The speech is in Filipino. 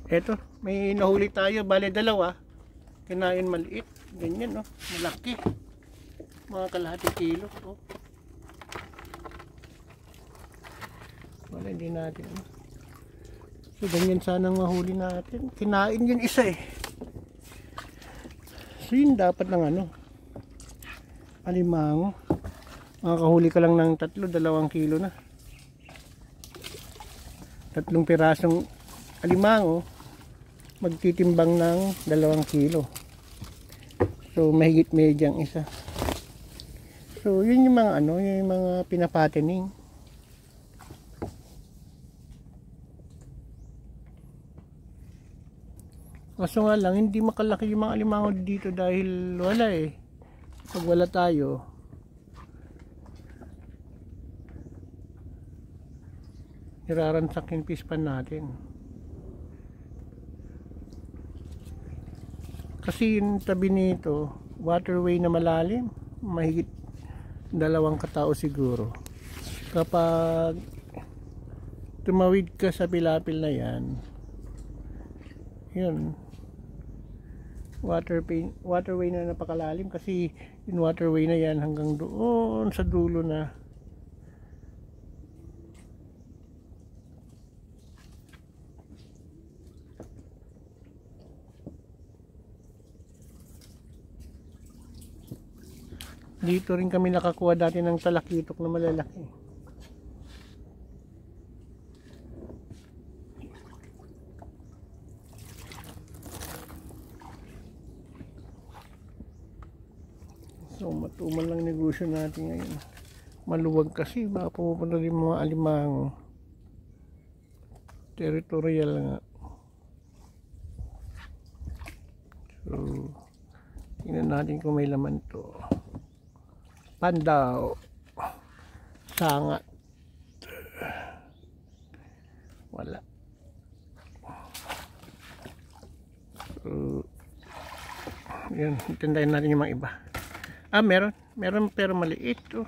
Eto, may nahuli tayo, bale dalawa. Kinain maliit, ganyan no, malaki. Mga kalahati kilo, oh. Wala, hindi natin. So ganyan sanang mahuli natin. Kinain yun isa eh. So yun dapat ng ano, alimango. Makakahuli ka lang ng 2 kilo na. 3 pirasong alimango magtitimbang ng 2 kilo. So mahigit medyang isa. So yun yung mga ano, yung mga pinapatining. Kaso nga lang hindi makalaki yung mga alimango dito dahil wala eh. Pag wala tayo, iraransak yung pispan natin. Kasi yung tabi nito, waterway na malalim, mahigit 2 katao siguro. Kapag tumawid ka sa pilapil na yan, yun, waterway na napakalalim kasi yung waterway na yan hanggang doon sa dulo na. Dito rin kami nakakuha dati ng talakitok na malalaki. So matumal lang negosyo natin ngayon. Maluwag kasi, baka pumupunta rin mga alimango. Territorial nga. So tingnan natin kung may laman to. Pandaw, sangat, wala. So yun, tindayin natin yung mga iba. Meron pero maliit, oh.